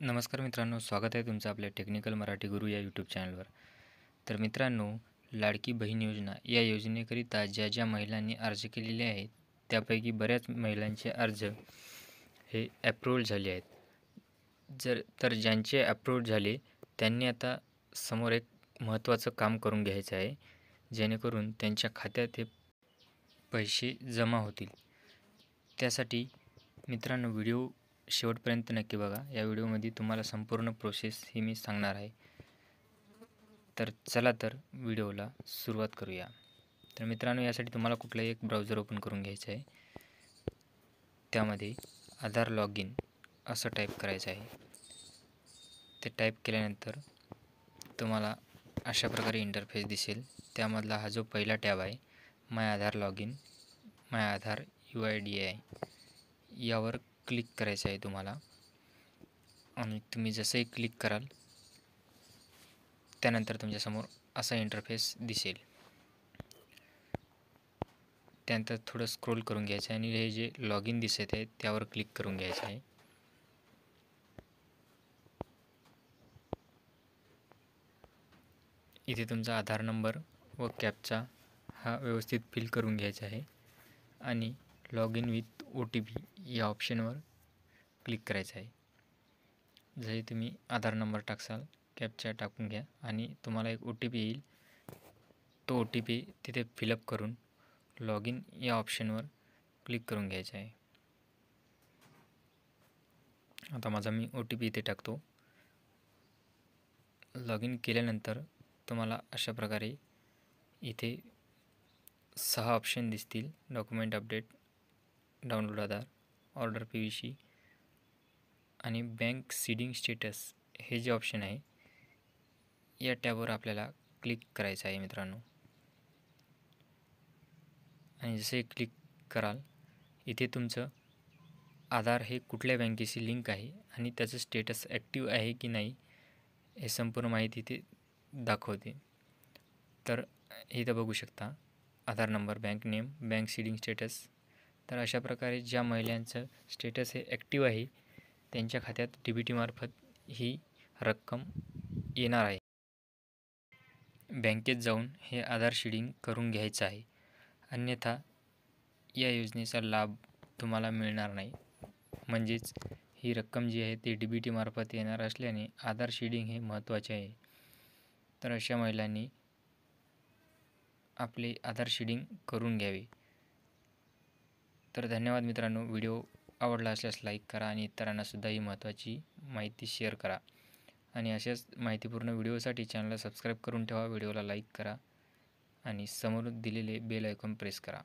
नमस्कार मित्रांनो, स्वागत आहे तुमचं आपल्या टेक्निकल मराठी गुरु या यूट्यूब चॅनलवर. तर मित्रांनो, लाडकी बहीण योजना या योजनेकरिता ज्या महिलांनी अर्ज केलेले आहेत, त्यापैकी बऱ्याच महिलांचे अर्ज हे ॲप्रूव्हल झाले आहेत. ज्यांचे ॲप्रूव्हल झाले त्यांनी आता समोर एक महत्त्वाचं काम करून घ्यायचं आहे, जेणेकरून त्यांच्या खात्यात हे पैसे जमा होतील. त्यासाठी मित्रांनो, व्हिडिओ शेवटपर्यंत नक्की बघा. या व्हिडिओमध्ये तुम्हाला संपूर्ण प्रोसेस ही मी सांगणार आहे. तर चला तर व्हिडिओला सुरुवात करूया. तर मित्रांनो, यासाठी तुम्हाला कुठलाही एक ब्राउझर ओपन करून घ्यायचं आहे. त्यामध्ये आधार लॉग इन असं टाईप करायचं आहे. ते टाईप केल्यानंतर तुम्हाला अशा प्रकारे इंटरफेस दिसेल. त्यामधला हा जो पहिला टॅब आहे, my Aadhaar log in, my Aadhaar UIDAI, यावर क्लिक करायचं आहे तुम्हाला. आणि तुम्ही जसंही क्लिक कराल त्यानंतर तुमच्यासमोर असा इंटरफेस दिसेल. त्यानंतर थोडं स्क्रोल करून घ्यायचं आहे आणि हे जे लॉग इन दिसत आहे त्यावर क्लिक करून घ्यायचं आहे. इथे तुमचा आधार नंबर व कॅप्चा हा व्यवस्थित फिल करून घ्यायचा आहे आणि लॉग इन विथ OTP या ऑप्शनवर क्लिक करायचं आहे. जरी तुम्ही आधार नंबर टाकसाल, कॅप्चा टाकून घ्या आणि तुम्हाला एक OTP येईल. तो OTP तिथे फिलअप करून लॉग इन या ऑप्शनवर क्लिक करून घ्यायचं आहे. आता माझा मी OTP इथे टाकतो. लॉग इन केल्यानंतर तुम्हाला अशा प्रकारे इथे 6 ऑप्शन दिसतील. डॉक्युमेंट अपडेट, डाउनलोड आधार, ऑर्डर PVC आणि बँक सीडिंग स्टेटस हे जे ऑप्शन आहे, या टॅबवर आपल्याला क्लिक करायचं आहे मित्रांनो. आणि जसे क्लिक कराल, इथे तुमचं आधार हे कुठल्या बँकेशी लिंक आहे आणि त्याचं स्टेटस ॲक्टिव्ह आहे की नाही हे संपूर्ण माहिती इथे दाखवते. तर इथं बघू शकता Aadhaar number, bank name, bank seeding status. तर अशा प्रकारे ज्या महिलांचं स्टेटस हे ॲक्टिव्ह आहे त्यांच्या खात्यात DBT मार्फत ही रक्कम येणार आहे. बँकेत जाऊन हे आधार सीडिंग करून घ्यायचं आहे, अन्यथा या योजनेचा लाभ तुम्हाला मिळणार नाही. म्हणजेच ही रक्कम जी आहे ती DBT मार्फत येणार असल्याने आधार सीडिंग हे महत्त्वाचे आहे. तर अशा महिलांनी आपले आधार सीडिंग करून घ्यावे. तर धन्यवाद मित्रांनो. व्हिडिओ आवडला असल्यास लाईक करा आणि इतरांनासुद्धा ही महत्त्वाची माहिती शेअर करा. आणि अशाच माहितीपूर्ण व्हिडिओसाठी चॅनलला सबस्क्राईब करून ठेवा. व्हिडिओला लाईक करा आणि समोर दिलेले बेल आयकॉन प्रेस करा.